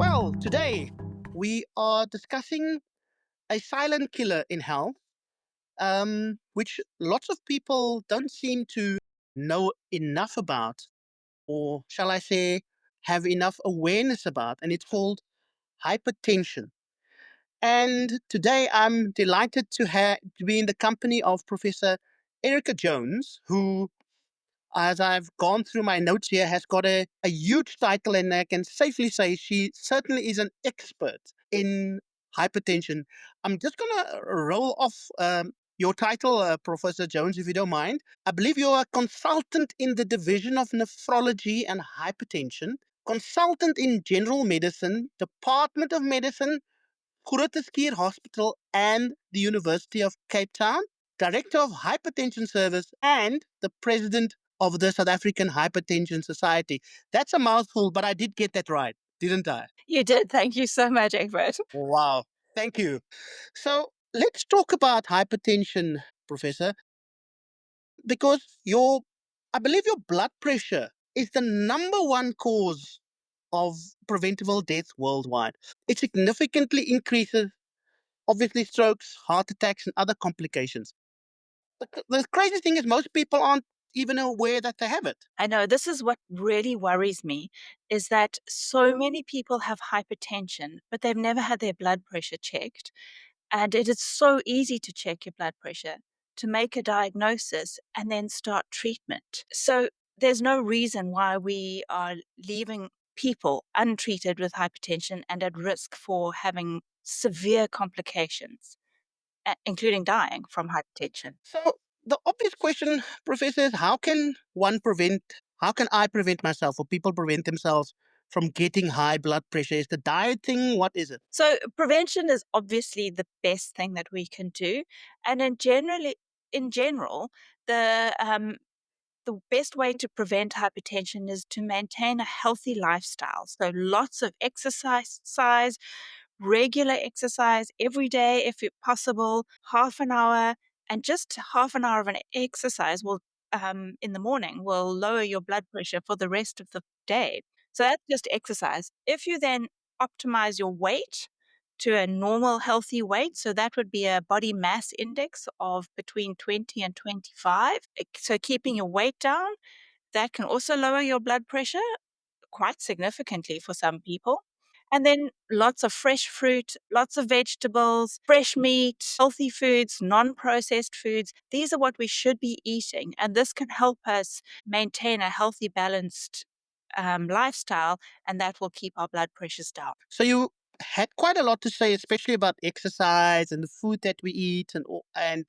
Well, today we are discussing a silent killer in health, which lots of people don't seem to know enough about, or shall I say, have enough awareness about, and it's called hypertension. And today I'm delighted to be in the company of Professor Erika Jones, who, as I've gone through my notes here, has got a huge title, and I can safely say she certainly is an expert in hypertension. I'm just going to roll off your title, Professor Jones, if you don't mind. I believe you're a consultant in the Division of Nephrology and Hypertension, consultant in General Medicine, Department of Medicine, Groote Hospital, and the University of Cape Town, Director of Hypertension Service, and the President of the South African Hypertension Society. That's a mouthful, but I did get that right, didn't I? You did. Thank you so much, Echbert. Wow. Thank you. So let's talk about hypertension, Professor, because I believe your blood pressure is the number one cause of preventable death worldwide. It significantly increases, obviously, strokes, heart attacks, and other complications. The crazy thing is, most people aren't even aware that they have it. I know this is what really worries me is that so many people have hypertension, but they've never had their blood pressure checked. And it is so easy to check your blood pressure, to make a diagnosis, and then start treatment. So there's no reason why we are leaving people untreated with hypertension and at risk for having severe complications, including dying from hypertension. So the obvious question, Professor, is how can I prevent myself, or people prevent themselves from getting high blood pressure? Is the diet thing? What is it? So prevention is obviously the best thing that we can do, and in general, the best way to prevent hypertension is to maintain a healthy lifestyle. So lots of exercise, regular exercise every day, if it possible, half an hour, and just half an hour of an exercise will in the morning will lower your blood pressure for the rest of the day. So that's just exercise. If you then optimize your weight to a normal healthy weight, so that would be a body mass index of between 20 and 25. So keeping your weight down, that can also lower your blood pressure quite significantly for some people. And then lots of fresh fruit, lots of vegetables, fresh meat, healthy foods, non processed foods. These are what we should be eating. And this can help us maintain a healthy, balanced lifestyle, and that will keep our blood pressures down. So you had quite a lot to say, especially about exercise and the food that we eat, and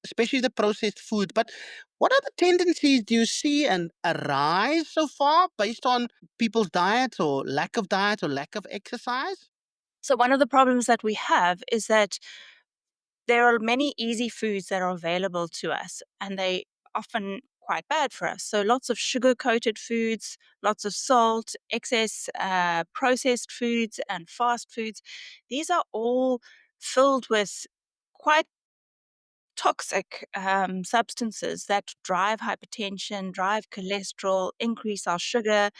especially the processed food. But what other tendencies do you see and arise so far based on people's diets, or lack of exercise? So, one of the problems that we have is that there are many easy foods that are available to us, and they often quite bad for us. So lots of sugar coated foods, lots of salt, excess processed foods, and fast foods. These are all filled with quite toxic substances that drive hypertension, drive cholesterol, increase our sugar,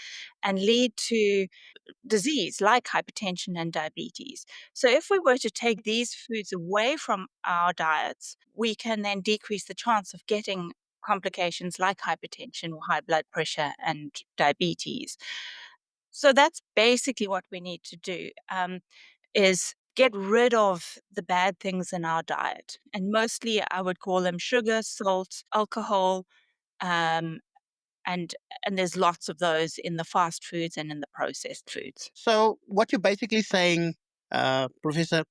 and lead to disease like hypertension and diabetes. So, if we were to take these foods away from our diets, we can then decrease the chance of getting complications like hypertension or high blood pressure and diabetes. So, that's basically what we need to do. Is get rid of the bad things in our diet. And mostly I would call them sugar, salt, alcohol, um, and and there's lots of those in the fast foods and in the processed foods. So what you're basically saying, Professor,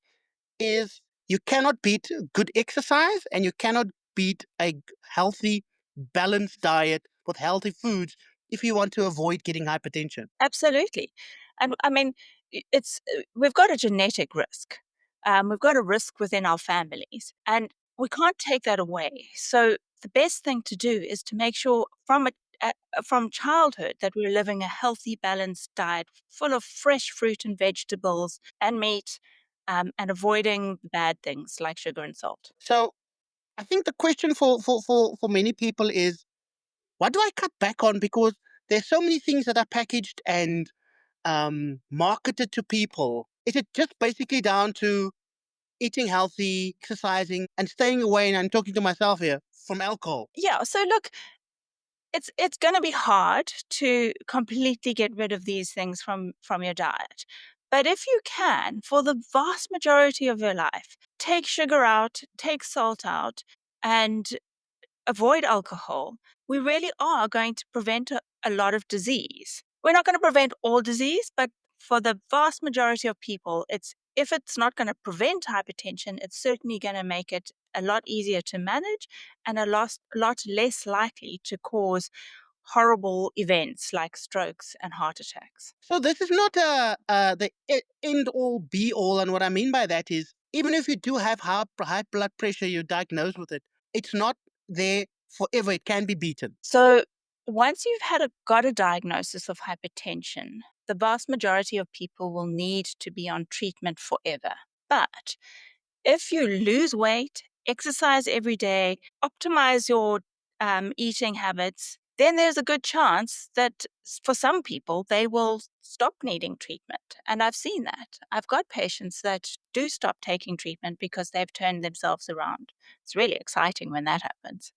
is you cannot beat good exercise, and you cannot beat healthy, balanced diet with healthy foods if you want to avoid getting hypertension. Absolutely. And I mean, we've got a genetic risk. We've got a risk within our families, and we can't take that away. So the best thing to do is to make sure from childhood that we're living a healthy, balanced diet full of fresh fruit and vegetables and meat, and avoiding bad things like sugar and salt. So I think the question for many people is, what do I cut back on? Because there's so many things that are packaged and marketed to people? Is it just basically down to eating healthy, exercising, and staying away? And I'm talking to myself here from alcohol. Yeah. So look, it's going to be hard to completely get rid of these things from your diet. But if you can, for the vast majority of your life, take sugar out, take salt out, and avoid alcohol, we really are going to prevent a lot of disease. We're not going to prevent all disease, but for the vast majority of people, if it's not going to prevent hypertension, it's certainly going to make it a lot easier to manage and a lot less likely to cause horrible events like strokes and heart attacks. So this is not the end all be all, and what I mean by that is, even if you do have high blood pressure, you're diagnosed with it. It's not there forever. It can be beaten. So once you've got a diagnosis of hypertension, the vast majority of people will need to be on treatment forever. But if you lose weight, exercise every day, optimize your eating habits, then there's a good chance that for some people, they will stop needing treatment. And I've seen that. I've got patients that do stop taking treatment because they've turned themselves around. It's really exciting when that happens.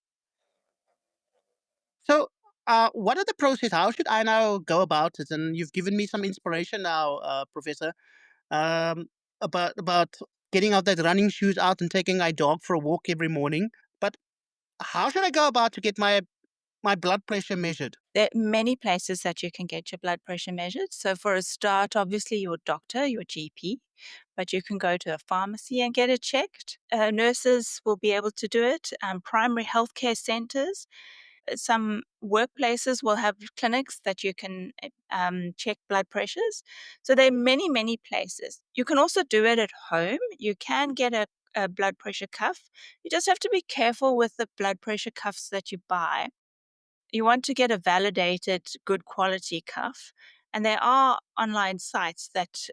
So, what are the process? How should I now go about it? And you've given me some inspiration now, Professor, um, about getting out that running shoes out and taking my dog for a walk every morning. But how should I go about to get my blood pressure measured? There are many places that you can get your blood pressure measured. So, for a start, obviously, your doctor, your GP, but you can go to a pharmacy and get it checked. Nurses will be able to do it, primary healthcare centers. Some workplaces will have clinics that you can check blood pressures. So, there are many, many places. You can also do it at home. You can get a blood pressure cuff. You just have to be careful with the blood pressure cuffs that you buy. You want to get a validated, good quality cuff. And there are online sites that,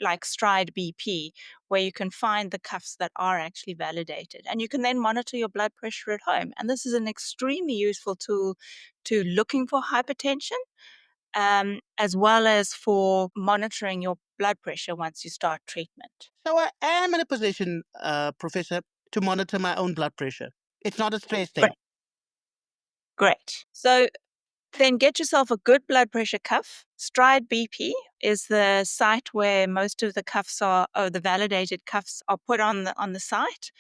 like Stride BP, where you can find the cuffs that are actually validated. And you can then monitor your blood pressure at home. And this is an extremely useful tool to looking for hypertension, as well as for monitoring your blood pressure once you start treatment. So I am in a position, Professor, to monitor my own blood pressure. It's not a stress thing. Great. Great. So then get yourself a good blood pressure cuff. Stride BP is the site where most of the cuffs or the validated cuffs are put on the site.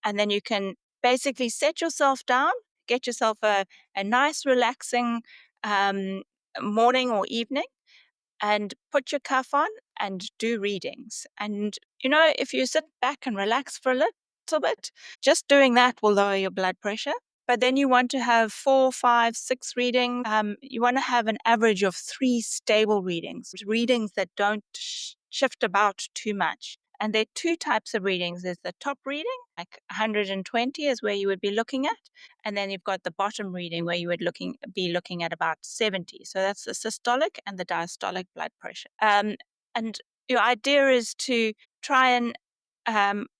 And then you can basically set yourself down, get yourself a nice, relaxing um, morning or evening, and put your cuff on and do readings. And, if you sit back and relax for a little bit, just doing that will lower your blood pressure. But then you want to have 4, 5, 6 readings. You want to have an average of 3 stable readings that don't shift about too much. And there are 2 types of readings. There's the top reading, like 120 is where you would be looking at. And then you've got the bottom reading where you would be looking at about 70. So that's the systolic and the diastolic blood pressure. And your idea is to try and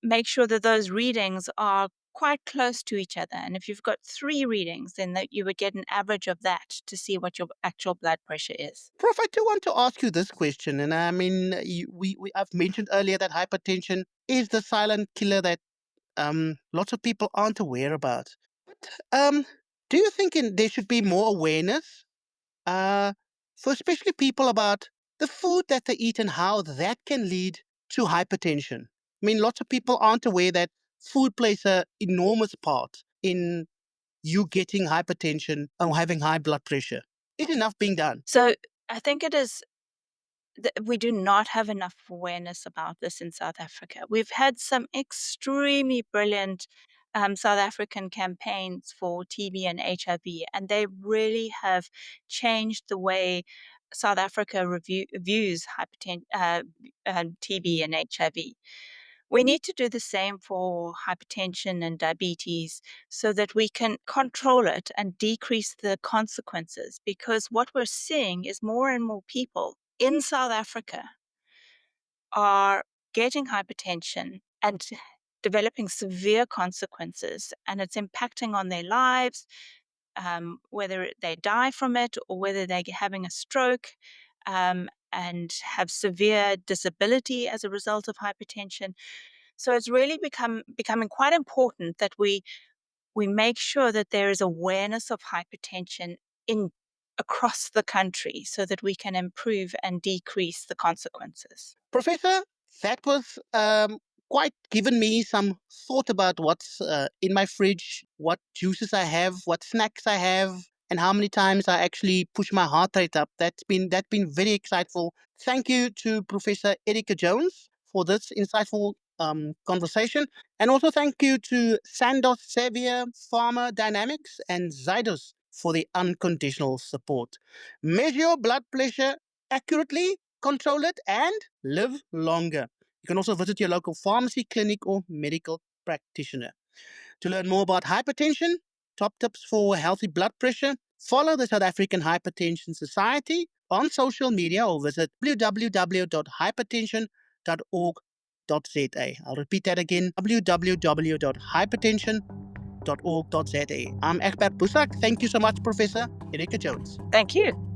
make sure that those readings are quite close to each other. And if you've got 3 readings, then that you would get an average of that to see what your actual blood pressure is. Prof, I do want to ask you this question, and I mean, I've mentioned earlier that hypertension is the silent killer that lots of people aren't aware about. Um, do you think there should be more awareness, uh, for especially people about the food that they eat and how that can lead to hypertension? I mean, lots of people aren't aware that food plays an enormous part in you getting hypertension or having high blood pressure. Is enough being done? So I think it is we do not have enough awareness about this in South Africa. We've had some extremely brilliant South African campaigns for TB and HIV, and they really have changed the way South Africa views TB and HIV. We need to do the same for hypertension and diabetes so that we can control it and decrease the consequences. Because what we're seeing is more and more people in South Africa are getting hypertension and developing severe consequences, and it's impacting on their lives, whether they die from it or whether they're having a stroke. and have severe disability as a result of hypertension. So it's really becoming quite important that we make sure that there is awareness of hypertension in across the country so that we can improve and decrease the consequences. Professor, that was quite given me some thought about what's in my fridge, what juices I have, what snacks I have, and how many times I actually push my heart rate up. That's been very exciting. Thank you to Professor Erika Jones for this insightful conversation, and also thank you to Sandos Sevier, Pharma Dynamics, and Zydos for the unconditional support. Measure your blood pressure accurately, control it, and live longer. You can also visit your local pharmacy, clinic, or medical practitioner. To learn more about hypertension, top tips for healthy blood pressure, follow the South African Hypertension Society on social media or visit www.hypertension.org.za. I'll repeat that again, www.hypertension.org.za. I'm Echbert Boezak. Thank you so much, Professor Erika Jones. Thank you.